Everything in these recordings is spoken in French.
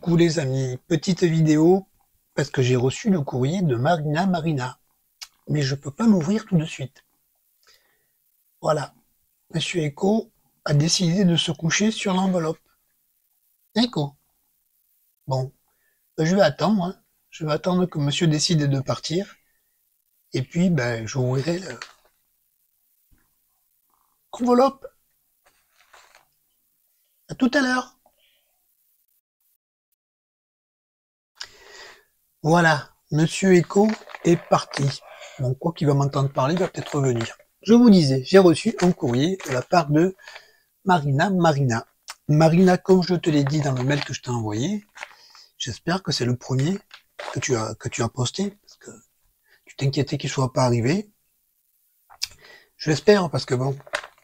Coucou les amis, petite vidéo parce que j'ai reçu le courrier de Marina, mais je peux pas l'ouvrir tout de suite. Voilà, Monsieur Echo a décidé de se coucher sur l'enveloppe. Echo. Bon, je vais attendre, hein. Je vais attendre que Monsieur décide de partir, et puis j'ouvrirai l'enveloppe. À tout à l'heure. Voilà, Monsieur Echo est parti. Bon, quoi qu'il va m'entendre parler, il va peut-être revenir. Je vous disais, j'ai reçu un courrier de la part de Marina. Marina, comme je te l'ai dit dans le mail que je t'ai envoyé, j'espère que c'est le premier que tu as posté, parce que tu t'inquiétais qu'il soit pas arrivé. Je l'espère, parce que bon,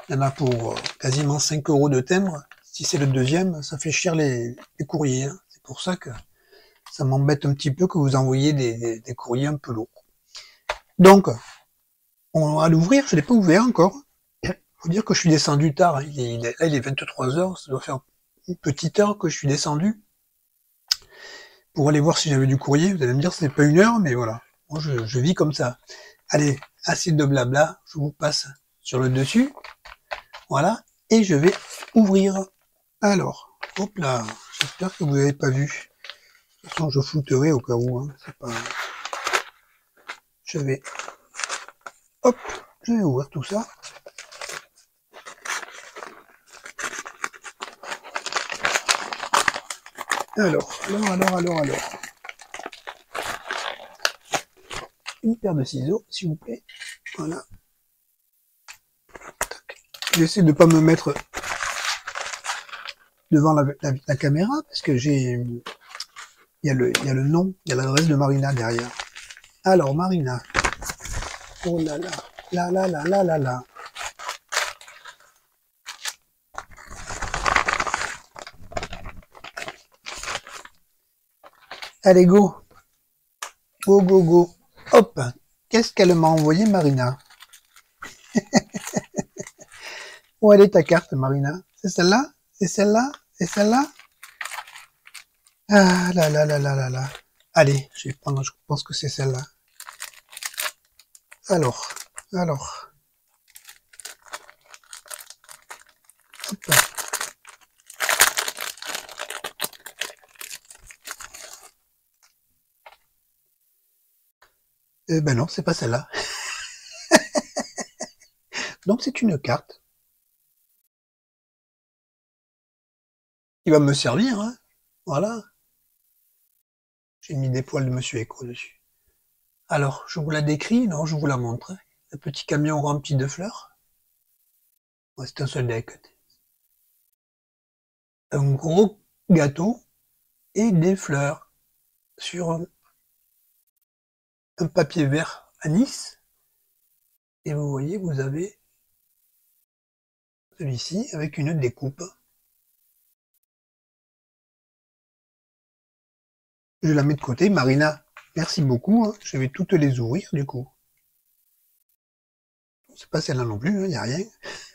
il y en a pour quasiment 5 € de timbre. Si c'est le deuxième, ça fait cher les courriers, hein. C'est pour ça que ça m'embête un petit peu que vous envoyiez des courriers un peu lourds. Donc, on va l'ouvrir, je l'ai pas ouvert encore. Faut dire que je suis descendu tard, hein. Il est 23 heures, ça doit faire une petite heure que je suis descendu pour aller voir si j'avais du courrier. Vous allez me dire, c'est pas une heure, mais voilà. Moi, je vis comme ça. Allez, assez de blabla, je vous passe sur le dessus. Voilà, et je vais ouvrir. Alors, hop là, j'espère que vous n'avez pas vu. De toute façon, je flouterai au cas où, hein. C'est pas... Je vais... Hop, je vais ouvrir tout ça. Alors. Une paire de ciseaux, s'il vous plaît. Voilà. J'essaie de pas me mettre devant la caméra, parce que il y a le nom, il y a l'adresse de Marina derrière. Alors, Marina. Oh là là. Allez, go. Go. Hop. Qu'est-ce qu'elle m'a envoyé, Marina? Où elle est ta carte, Marina? C'est celle-là? C'est celle-là? C'est celle-là? Ah là. Allez, je vais prendre, je pense que c'est celle-là. Alors. Hop. Ben non, c'est pas celle-là. Donc c'est une carte qui va me servir, hein. Voilà. J'ai mis des poils de Monsieur Echo dessus. Alors, je vous la décris, non, je vous la montre. Un petit camion rempli de fleurs. Ouais, c'est un seul deck. Un gros gâteau et des fleurs sur un papier vert anis. Et vous voyez, vous avez celui-ci avec une découpe. Je la mets de côté. Marina, merci beaucoup, hein. Je vais toutes les ouvrir du coup. C'est pas celle-là non plus, il n'y a rien.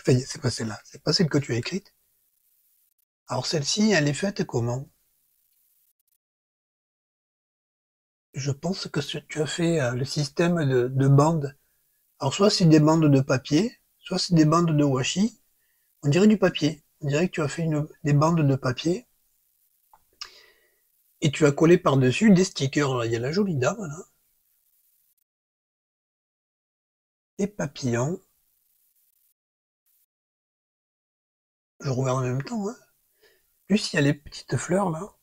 Enfin, c'est pas celle-là, c'est pas celle que tu as écrite. Alors celle-ci, elle est faite comment? Je pense que tu as fait le système de bandes. Alors soit c'est des bandes de papier, soit c'est des bandes de washi. On dirait du papier. On dirait que tu as fait des bandes de papier. Et tu as collé par-dessus des stickers. Alors, il y a la jolie dame, là. Des papillons. Je regarde en même temps, hein. Plus il y a les petites fleurs, là.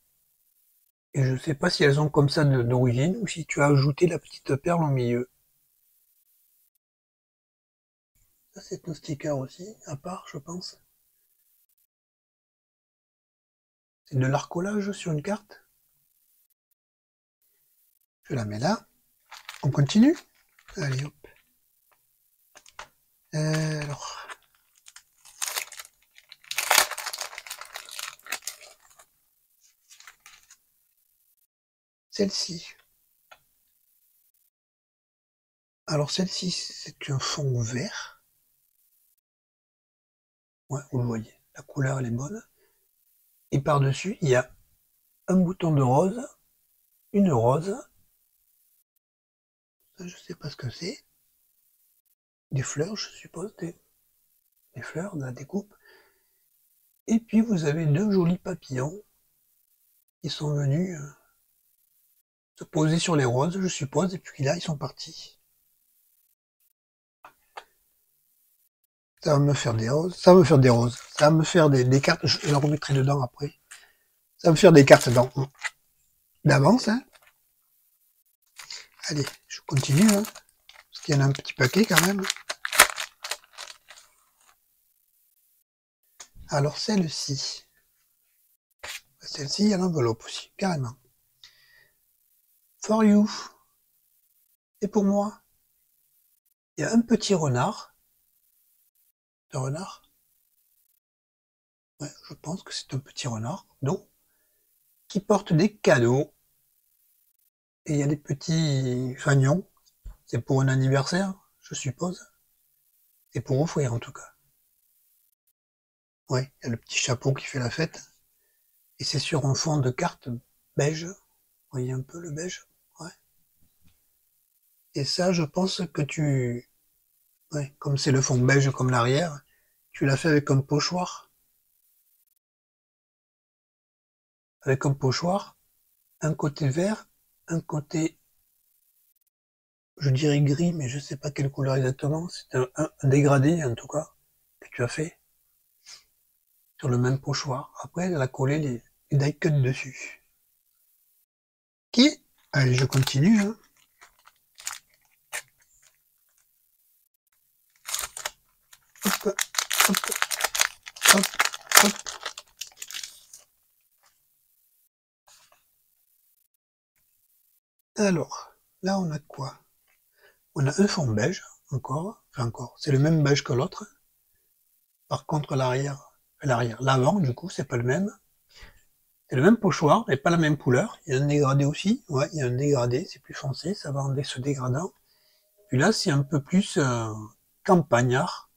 Et je sais pas si elles sont comme ça d'origine ou si tu as ajouté la petite perle au milieu. Ça, c'est un sticker aussi, à part, je pense. C'est de l'arcolage sur une carte. Je la mets là. On continue? Allez, hop. Alors. Celle-ci. Alors celle-ci, c'est un fond vert. Ouais, vous le voyez. La couleur, elle est bonne. Et par-dessus, il y a un bouton de rose, une rose, ça je sais pas ce que c'est, des fleurs je suppose, des fleurs, de la découpe, et puis vous avez deux jolis papillons qui sont venus se poser sur les roses je suppose, et puis là ils sont partis. Ça va me faire des roses, ça va me faire des roses, ça va me faire des cartes, je les remettrai dedans après. Ça va me faire des cartes d'avance, hein. Allez, je continue, hein, parce qu'il y en a un petit paquet quand même. Alors celle-ci, il y a l'enveloppe aussi, carrément. For you, c'est pour moi. Il y a un petit renard. Un renard. Ouais, je pense que c'est un petit renard, donc, qui porte des cadeaux. Et il y a des petits fagnons. C'est pour un anniversaire, je suppose. C'est pour offrir en tout cas. Ouais, il y a le petit chapeau qui fait la fête. Et c'est sur un fond de carte beige. Vous voyez un peu le beige? Ouais. Et ça, je pense que ouais, comme c'est le fond beige comme l'arrière, tu l'as fait avec un pochoir. Avec un pochoir, un côté vert, un côté, je dirais gris, mais je sais pas quelle couleur exactement. C'est un dégradé, en tout cas, que tu as fait sur le même pochoir. Après, elle a collé les die cuts dessus. Ok, allez, je continue, hein. Hop, hop, hop, hop. Alors, là, on a quoi? On a un fond beige, encore, enfin encore, c'est le même beige que l'autre. Par contre, l'avant, du coup, c'est pas le même. C'est le même pochoir, mais pas la même couleur. Il y a un dégradé aussi. Ouais, il y a un dégradé, c'est plus foncé, ça va en se dégradant. Puis là, c'est un peu plus campagnard.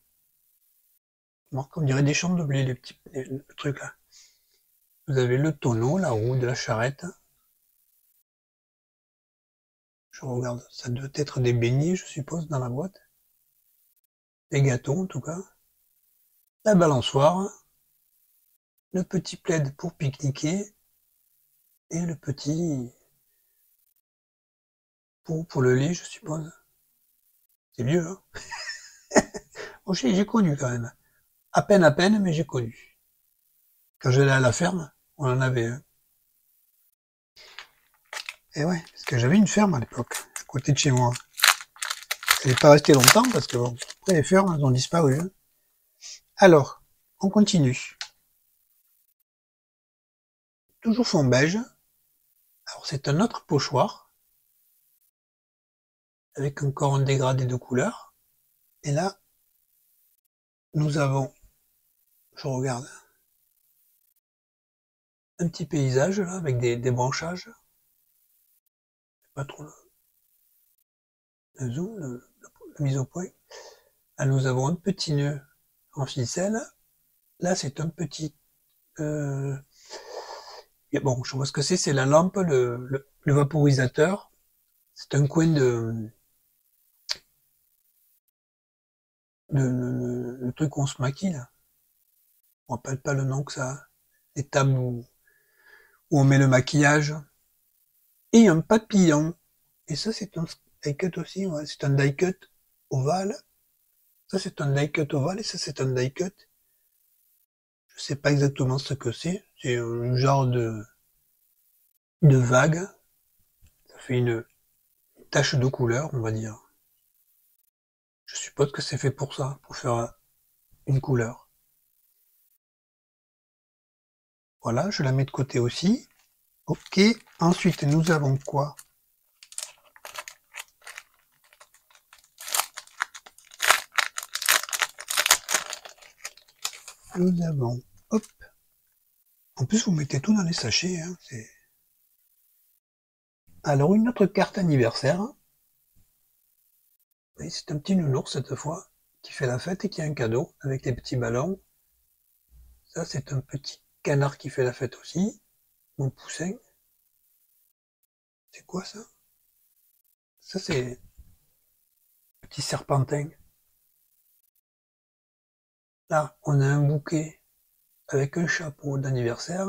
On dirait des champs de blé, le truc là. Vous avez le tonneau, la roue de la charrette. Je regarde, ça doit être des beignets, je suppose, dans la boîte. Des gâteaux, en tout cas. La balançoire. Le petit plaid pour pique-niquer. Et le petit pour le lait, je suppose. C'est mieux, hein. Bon, j'ai connu quand même. À peine, mais j'ai connu. Quand j'allais à la ferme, on en avait un. Et ouais, parce que j'avais une ferme à l'époque, à côté de chez moi. Elle n'est pas restée longtemps parce que bon, après les fermes, elles ont disparu, hein. Alors, on continue. Toujours fond beige. Alors c'est un autre pochoir, avec encore un dégradé de couleur. Et là, nous avons, je regarde, un petit paysage là, avec des branchages. Pas trop le zoom, la mise au point. Là, nous avons un petit nœud en ficelle. Là, c'est un petit... bon, je vois ce que c'est la lampe, le vaporisateur. C'est un coin le truc où on se maquille, là. Je me rappelle pas le nom que ça a. Les tables où on met le maquillage. Et un papillon. Et ça, c'est un die cut aussi, ouais. C'est un die cut ovale. Ça, c'est un die cut ovale et ça, c'est un die cut. Je sais pas exactement ce que c'est. C'est un genre de vague. Ça fait une tache de couleur, on va dire. Je suppose que c'est fait pour ça, pour faire une couleur. Voilà, je la mets de côté aussi. Ok, ensuite nous avons quoi? Nous avons, hop. En plus, vous mettez tout dans les sachets, hein. Alors, une autre carte anniversaire. Oui, c'est un petit nounours cette fois, qui fait la fête et qui a un cadeau avec des petits ballons. Ça, c'est un petit canard qui fait la fête aussi, mon poussin. C'est quoi ça? Ça c'est petit serpentin. Là, on a un bouquet avec un chapeau d'anniversaire.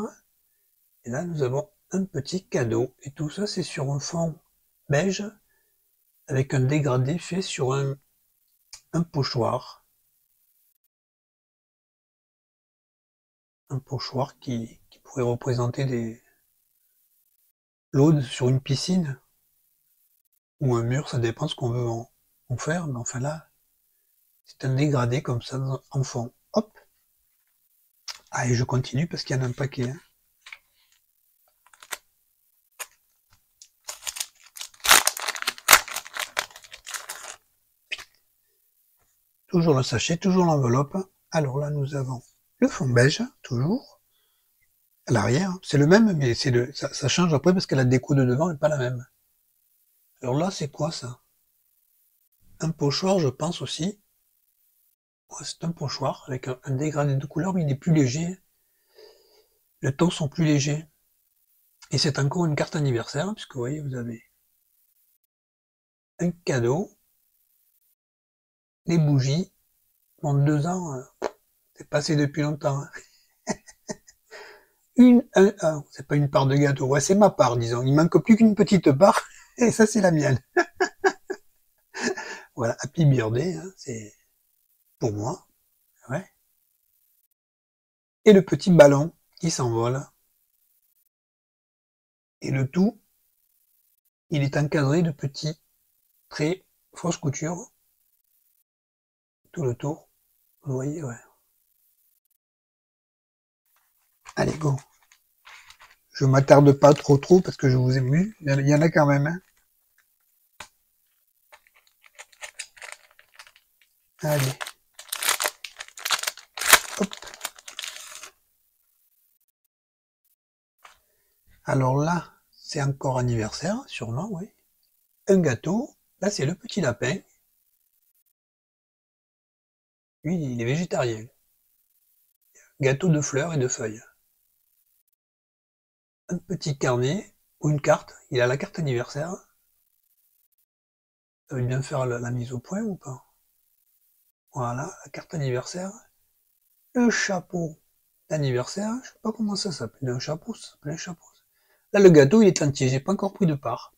Et là, nous avons un petit cadeau. Et tout ça, c'est sur un fond beige avec un dégradé fait sur un pochoir. Un pochoir qui pourrait représenter l'eau sur une piscine ou un mur, ça dépend ce qu'on veut en faire. Mais enfin là, c'est un dégradé comme ça en fond. Hop. Ah, et je continue parce qu'il y en a un paquet. Hein. Toujours le sachet, toujours l'enveloppe. Alors là, nous avons le fond beige, toujours. À l'arrière, c'est le même, mais ça change après parce que la déco de devant n'est pas la même. Alors là, c'est quoi ça? Un pochoir, je pense aussi. Ouais, c'est un pochoir avec un dégradé de couleur, mais il est plus léger. Les tons sont plus légers. Et c'est encore une carte anniversaire, puisque vous voyez, vous avez un cadeau, les bougies. Bon, 2 ans, c'est passé depuis longtemps. Hein. C'est pas une part de gâteau, ouais, c'est ma part, disons. Il manque plus qu'une petite part, et ça, c'est la mienne. Voilà, Happy Birthday, hein, c'est pour moi. Ouais. Et le petit ballon qui s'envole. Et le tout, il est encadré de petits traits fausse couture tout le tour. Vous voyez, ouais. Allez, go. Je m'attarde pas trop parce que je vous ai mu. Il y en a quand même. Hein. Allez. Hop. Alors là, c'est encore anniversaire, sûrement, oui. Un gâteau. Là, c'est le petit lapin. Lui, il est végétarien. Gâteau de fleurs et de feuilles. Un petit carnet ou une carte. Il a la carte anniversaire. Ça veut bien faire la mise au point ou pas? Voilà, la carte anniversaire. Le chapeau d'anniversaire. Je sais pas comment ça s'appelle. Un chapeau, ça s'appelle un chapeau. Là, le gâteau, il est entier. J'ai pas encore pris de part.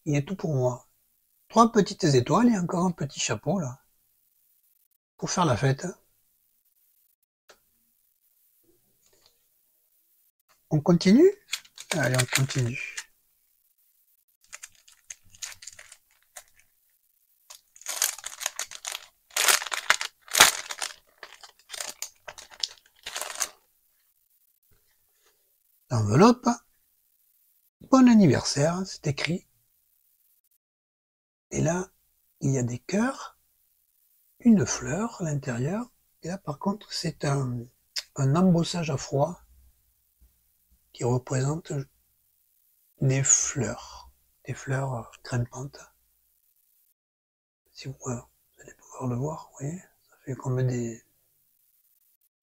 Il est tout pour moi. 3 petites étoiles et encore un petit chapeau, là. Pour faire la fête. On continue? Allez, on continue. L'enveloppe. Bon anniversaire, c'est écrit. Et là, il y a des cœurs, une fleur à l'intérieur. Et là, par contre, c'est un embossage à froid qui représente des fleurs grimpantes. Si vous allez pouvoir le voir, vous voyez, ça fait comme des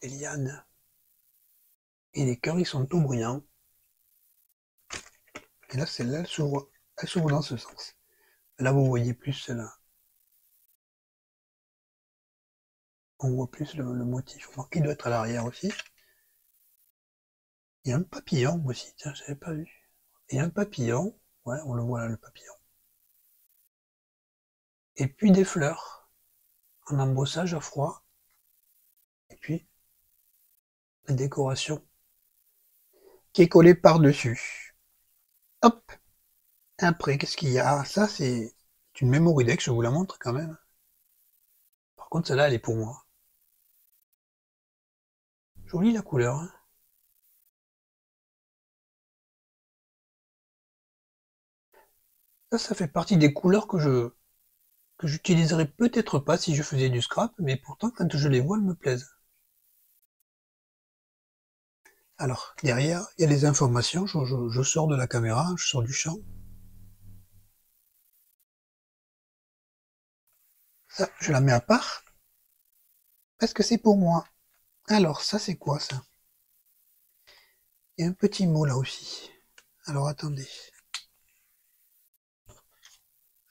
lianes. Et les cœurs, ils sont tout brillants. Et là, celle-là, elle s'ouvre dans ce sens. Là, vous voyez plus là. On voit plus le motif. Alors qu'il doit être à l'arrière aussi. Il y a un papillon aussi, tiens, je n'avais pas vu. Il y a un papillon, ouais, on le voit là, le papillon. Et puis des fleurs, en embossage à froid. Et puis, la décoration qui est collée par-dessus. Hop. Après, qu'est-ce qu'il y a? Ça, c'est une memory deck, je vous la montre quand même. Par contre, celle-là, elle est pour moi. Jolie la couleur. Hein. Ça fait partie des couleurs que j'utiliserais peut-être pas si je faisais du scrap, mais pourtant, quand je les vois, elles me plaisent. Alors, derrière, il y a les informations. Je sors de la caméra, je sors du champ. Ça, je la mets à part. Parce que c'est pour moi. Alors, ça, c'est quoi, ça? Il y a un petit mot là aussi. Alors, attendez.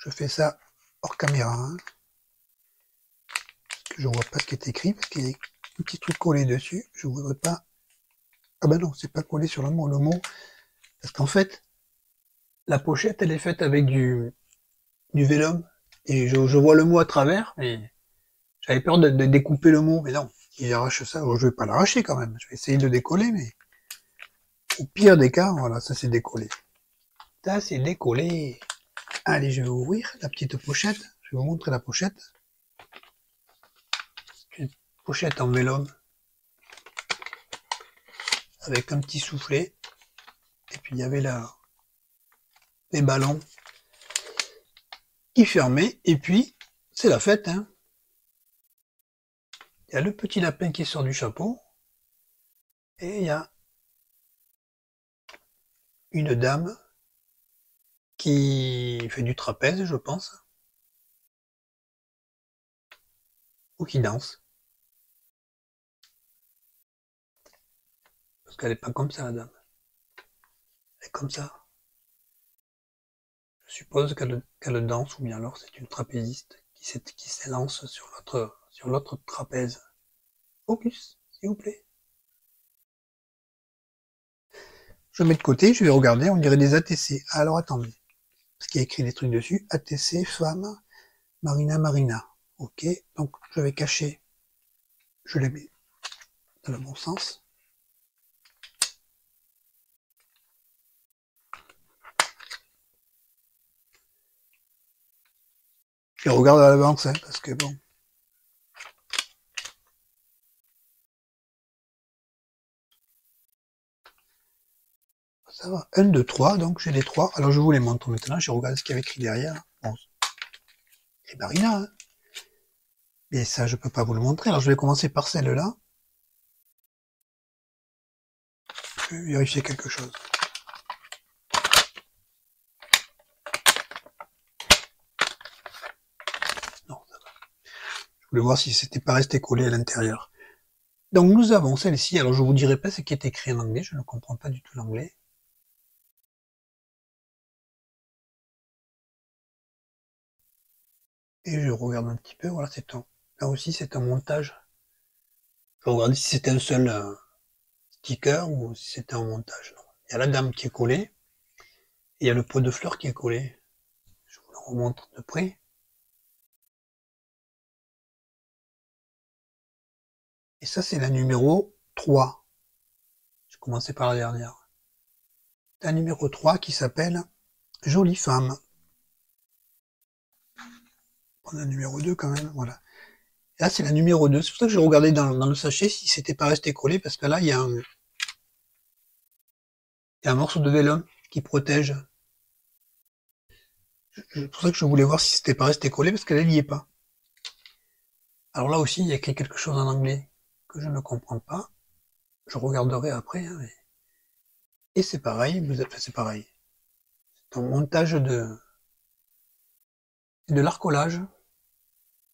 Je fais ça hors caméra, hein, parce que je vois pas ce qui est écrit, parce qu'il y a un petit truc collé dessus. Je voudrais pas... Ah ben non, c'est pas collé sur le mot. Parce qu'en fait, la pochette, elle est faite avec du vélum. Et je vois le mot à travers, mais j'avais peur de découper le mot. Mais non, il arrache ça. Alors, je vais pas l'arracher quand même. Je vais essayer de décoller, mais au pire des cas, voilà, ça c'est décollé. Ça c'est décollé. Allez, je vais ouvrir la petite pochette. Je vais vous montrer la pochette. C'est une pochette en vélum avec un petit soufflet. Et puis il y avait là les ballons qui fermaient. Et puis c'est la fête, hein. Il y a le petit lapin qui sort du chapeau. Et il y a une dame qui fait du trapèze, je pense. Ou qui danse. Parce qu'elle est pas comme ça, la dame. Elle est comme ça. Je suppose qu'elle danse, ou bien alors c'est une trapéziste qui s'élance sur l'autre trapèze. Focus, s'il vous plaît. Je mets de côté, je vais regarder, on dirait des ATC. Alors attendez, parce qu'il y a écrit des trucs dessus. ATC, femme, Marina. Ok, donc je vais cacher. Je les mets dans le bon sens. Je regarde à l'avance, hein, parce que bon. Ça va. 1, 2, 3, donc j'ai les 3. Alors je vous les montre maintenant, je regarde ce qu'il y avait écrit derrière. Bon, c'est Marina, hein. Mais ça, je peux pas vous le montrer. Alors je vais commencer par celle-là. Je vais vérifier quelque chose. Non, ça va. Je voulais voir si c'était pas resté collé à l'intérieur. Donc nous avons celle-ci. Alors je vous dirai pas ce qui est écrit en anglais. Je ne comprends pas du tout l'anglais. Et je regarde un petit peu. Voilà, là aussi c'est un montage. Je regarde si c'était un seul sticker ou si c'était un montage. Non. Il y a la dame qui est collée. Et il y a le pot de fleurs qui est collé. Je vous le remontre de près. Et ça, c'est la numéro 3. Je commençais par la dernière. La numéro 3 qui s'appelle Jolie femme. On a la numéro 2 quand même, voilà. Et là, c'est la numéro 2. C'est pour ça que je regardais dans le sachet si c'était pas resté collé, parce que là, il y a un morceau de vélum qui protège. C'est pour ça que je voulais voir si c'était pas resté collé, parce qu'elle n'y est pas. Alors là aussi, il y a écrit quelque chose en anglais que je ne comprends pas. Je regarderai après, hein, et c'est pareil, c'est pareil. C'est un montage de l'arcolage.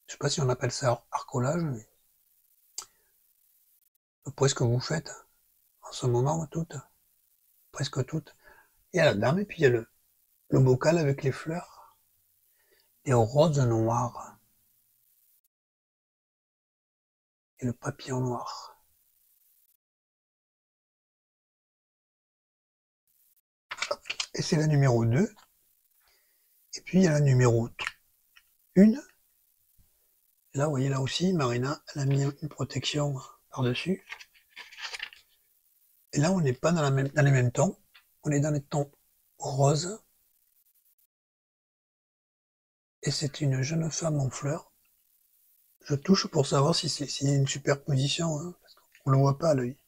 Je sais pas si on appelle ça arcolage, mais presque vous faites en ce moment toutes, presque toutes. Il y a la dame et puis il y a le bocal avec les fleurs, les roses noires et le papillon noir. Et c'est la numéro 2. Et puis il y a la numéro 1. Et là, vous voyez, là aussi, Marina, elle a mis une protection par-dessus. Et là, on n'est pas dans les mêmes tons. On est dans les tons roses. Et c'est une jeune femme en fleurs. Je touche pour savoir si s'il y a une superposition, hein, parce qu'on ne le voit pas à l'œil.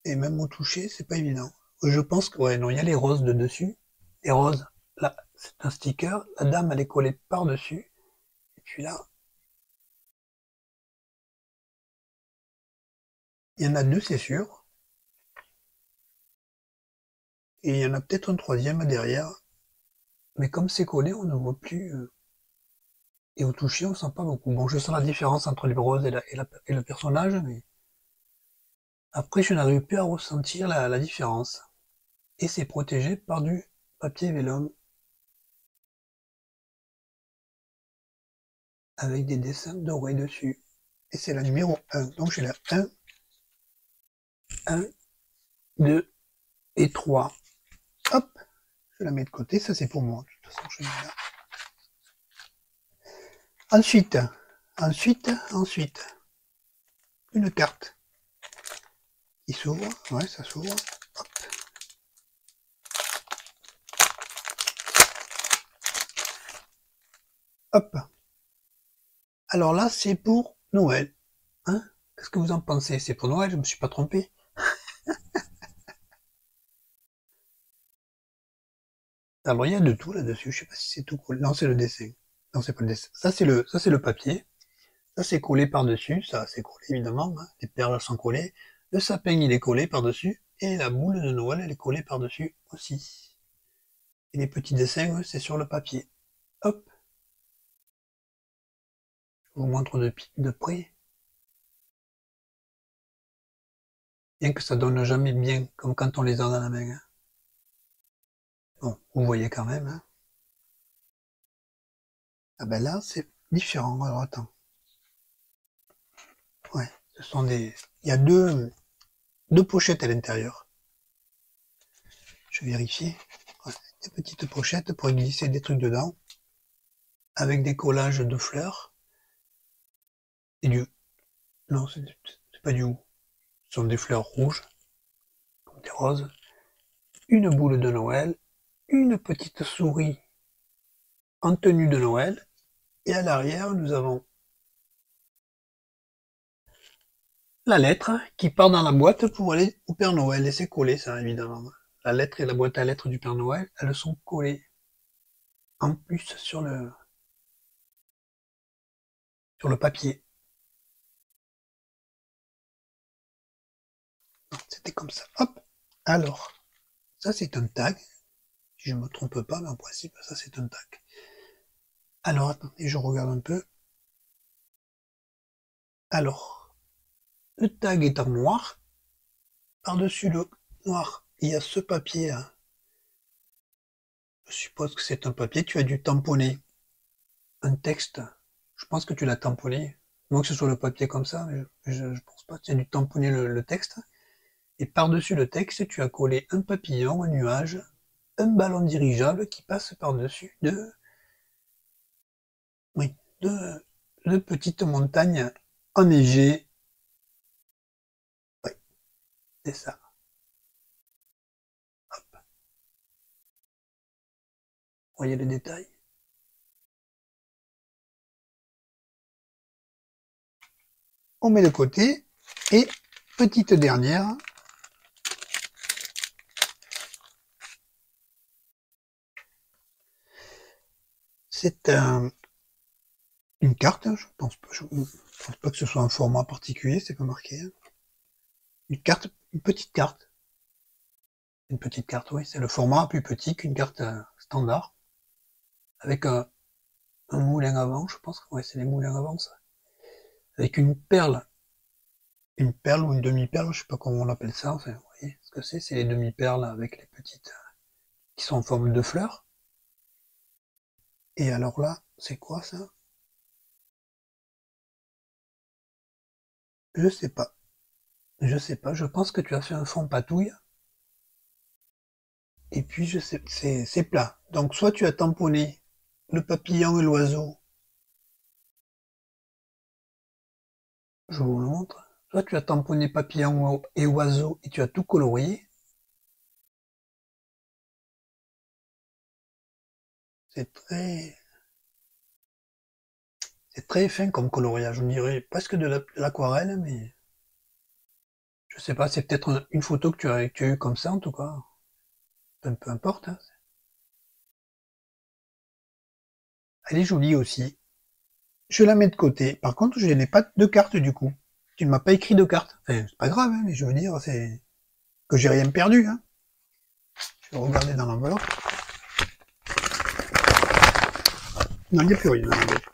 Et même au toucher, c'est pas évident. Je pense que, ouais, non, il y a les roses de dessus. Les roses, là, c'est un sticker. La dame, elle est collée par-dessus. Et puis là, il y en a deux, c'est sûr. Et il y en a peut-être un troisième derrière. Mais comme c'est collé, on ne voit plus. Et au toucher, on sent pas beaucoup. Bon, je sens la différence entre les roses et le personnage, mais après, je n'arrive plus à ressentir la différence. Et c'est protégé par du papier vélum. avec des dessins dorés dessus. Et c'est la numéro 1. Donc j'ai la 1, 2 et 3. Hop, je la mets de côté, ça c'est pour moi. De toute façon, je mets là. Ensuite, une carte qui s'ouvre. Ouais, ça s'ouvre. Hop. Hop. Alors là, c'est pour Noël. Hein? Qu'est-ce que vous en pensez? C'est pour Noël, je me suis pas trompé. Alors il y a de tout là-dessus, je sais pas si c'est tout collé. Non, c'est le dessin. Non, c'est pas le dessin. Ça c'est le papier. Ça c'est collé par-dessus, ça c'est collé évidemment, hein. Les perles sont collées. Le sapin il est collé par-dessus. Et la boule de Noël elle est collée par-dessus aussi. Et les petits dessins, c'est sur le papier. Hop. Je vous montre de près. Bien que ça donne jamais bien, comme quand on les a dans la main. Hein. Bon, vous voyez quand même. Hein. Ah ben là, c'est différent. Alors attends. Ouais, ce sont des... Il y a deux pochettes à l'intérieur. Je vais vérifier. Ouais, des petites pochettes pour glisser des trucs dedans. Avec des collages de fleurs. Et du... Non, c'est pas du hou. Ce sont des fleurs rouges. Des roses. Une boule de Noël. Une petite souris en tenue de Noël. Et à l'arrière, nous avons la lettre qui part dans la boîte pour aller au Père Noël. Et c'est collé, ça, évidemment. La lettre et la boîte à lettres du Père Noël, elles sont collées. En plus, sur le papier. C'était comme ça. Hop. Alors, ça, c'est un tag. Si je me trompe pas, mais en principe, ça, c'est un tag. Alors, attendez, je regarde un peu. Alors, le tag est en noir. Par-dessus le noir, il y a ce papier là. Je suppose que c'est un papier. Tu as dû tamponner un texte. Je pense que tu l'as tamponné. Moins que ce soit le papier comme ça, mais je pense pas. Tu as dû tamponner le texte. Et par-dessus le texte, tu as collé un papillon, un nuage, un ballon dirigeable qui passe par-dessus de petites montagnes enneigées. Oui, c'est ça. Hop. Voyez les détails. On met de côté. Et petite dernière. C'est une carte. Je pense pas que ce soit un format particulier. C'est pas marqué. Une carte, une petite carte. Une petite carte, oui. C'est le format plus petit qu'une carte standard. Avec un moulin avant, je pense. Ouais, c'est les moulins avant, ça. Avec une perle ou une demi-perle, je sais pas comment on appelle ça, enfin, vous voyez ce que c'est les demi-perles avec les petites, qui sont en forme de fleurs. Et alors là, c'est quoi ça? Je sais pas. Je sais pas, je pense que tu as fait un fond patouille. Et puis je sais, c'est plat. Donc soit tu as tamponné le papillon et l'oiseau, je vous le montre. Soit tu as tamponné papillon et oiseau et tu as tout colorié. C'est très fin comme coloriage, on dirait presque de l'aquarelle, mais je sais pas, c'est peut-être une photo que tu as eue comme ça en tout cas. Peu importe. Hein. Elle est jolie aussi. Je la mets de côté. Par contre, je n'ai pas de carte du coup. Tu ne m'as pas écrit de carte. Enfin, c'est pas grave, hein, mais je veux dire, c'est que j'ai rien perdu. Hein. Je vais regarder dans l'enveloppe. Non, il n'y a plus rien dans l'enveloppe.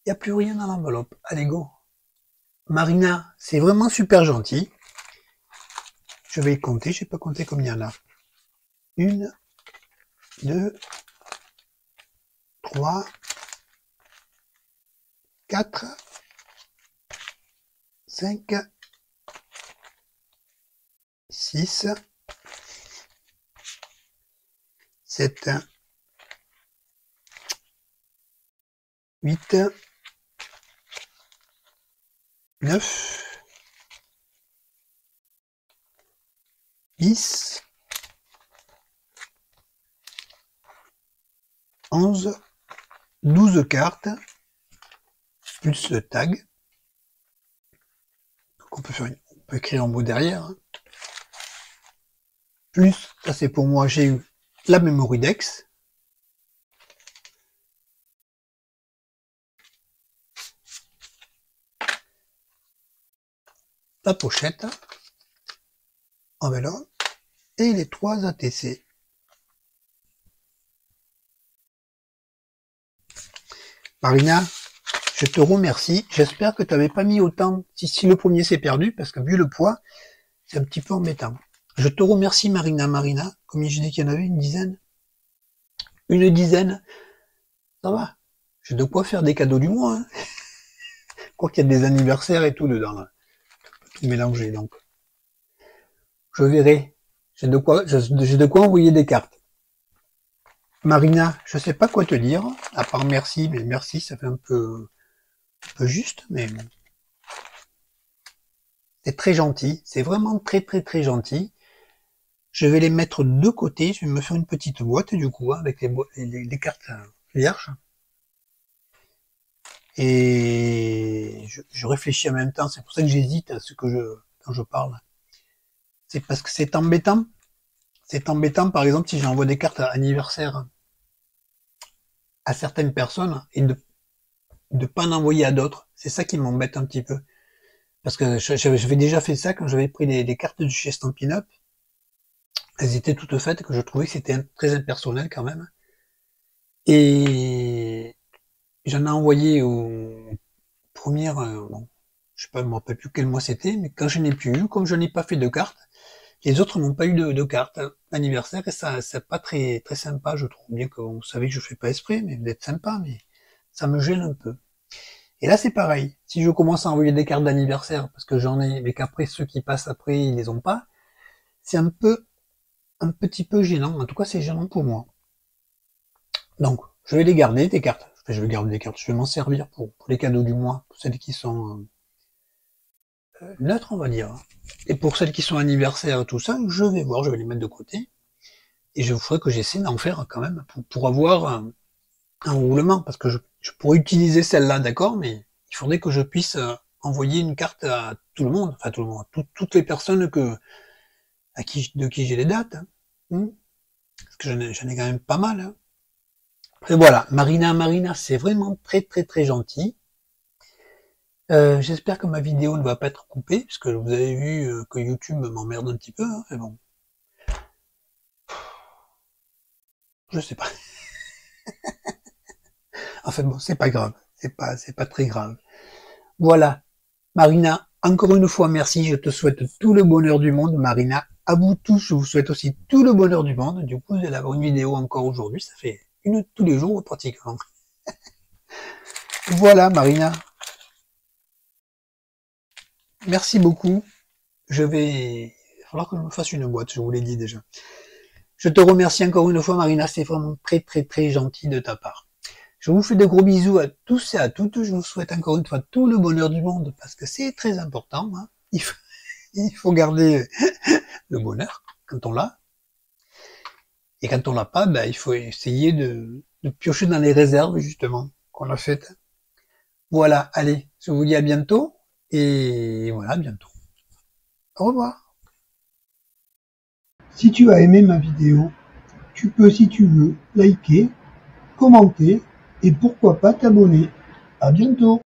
Il n'y a plus rien dans l'enveloppe. Allez, go. Marina, c'est vraiment super gentil. Je vais y compter. Je n'ai pas compté combien il y en a. 1, 2, 3, 4, 5, 6, 7, 8, 9, 10, 11, 12 cartes, plus le tag. Donc on peut écrire en mot derrière. Hein. Plus, ça c'est pour moi, j'ai eu la Memory Dex. La pochette en vélo et les 3 ATC. Marina, je te remercie. J'espère que tu n'avais pas mis autant si le premier s'est perdu, parce que vu le poids, c'est un petit peu embêtant. Je te remercie Marina. Comme je dis qu'il y en avait une dizaine. Une dizaine, ça va. J'ai de quoi faire des cadeaux du mois. Hein. Quoi qu'il y a des anniversaires et tout dedans. Là. Tout mélanger donc. Je verrai. J'ai de quoi envoyer des cartes. Marina, je sais pas quoi te dire, à part merci, mais merci, ça fait un peu juste, mais c'est très gentil, c'est vraiment très gentil. Je vais les mettre de côté, je vais me faire une petite boîte du coup, avec les cartes vierges. Et je réfléchis en même temps, c'est pour ça que j'hésite à quand je parle. C'est parce que c'est embêtant. C'est embêtant, par exemple, si j'envoie des cartes anniversaire à certaines personnes et de pas en envoyer à d'autres. C'est ça qui m'embête un petit peu. Parce que j'avais déjà fait ça quand j'avais pris des cartes de chez Stampin' Up. Elles étaient toutes faites, que je trouvais que c'était très impersonnel quand même. Et j'en ai envoyé aux premières, bon, je sais pas, je me rappelle plus quel mois c'était, mais quand je n'ai plus eu, comme je n'ai pas fait de cartes, les autres n'ont pas eu de cartes anniversaire et ça, c'est pas très sympa, je trouve. Bien que vous savez que je fais pas esprit, mais d'être sympa, mais ça me gêne un peu. Et là, c'est pareil. Si je commence à envoyer des cartes d'anniversaire, parce que j'en ai, mais qu'après, ceux qui passent après, ils les ont pas, c'est un petit peu gênant. En tout cas, c'est gênant pour moi. Donc, je vais les garder, tes cartes. Enfin, je vais garder des cartes. Je vais m'en servir pour les cadeaux du mois, pour celles qui sont neutres, on va dire. Et pour celles qui sont anniversaires et tout ça, je vais voir, je vais les mettre de côté. Et je ferai que j'essaie d'en faire quand même, pour avoir un roulement, parce que je pourrais utiliser celle-là, d'accord, mais il faudrait que je puisse envoyer une carte à tout le monde, enfin tout le monde, toutes les personnes de qui j'ai les dates, hein. Parce que j'en ai quand même pas mal. Hein. Et voilà, Marina, c'est vraiment très gentil. J'espère que ma vidéo ne va pas être coupée, puisque vous avez vu que YouTube m'emmerde un petit peu, hein, mais bon. Je sais pas. Enfin bon, c'est pas grave, c'est pas très grave. Voilà. Marina, encore une fois, merci. Je te souhaite tout le bonheur du monde, Marina. À vous tous, je vous souhaite aussi tout le bonheur du monde. Du coup, vous allez avoir une vidéo encore aujourd'hui. Ça fait une tous les jours, pratiquement. Voilà, Marina. Merci beaucoup. Il va falloir que je me fasse une boîte, je vous l'ai dit déjà. Je te remercie encore une fois, Marina. C'est vraiment très gentil de ta part. Je vous fais de gros bisous à tous et à toutes. Je vous souhaite encore une fois tout le bonheur du monde parce que c'est très important. Hein. Il faut garder le bonheur quand on l'a. Et quand on l'a pas, ben, il faut essayer de piocher dans les réserves, justement, qu'on a faites. Voilà, allez, je vous dis à bientôt. Et voilà, à bientôt. Au revoir. Si tu as aimé ma vidéo, tu peux, si tu veux, liker, commenter et pourquoi pas t'abonner. À bientôt.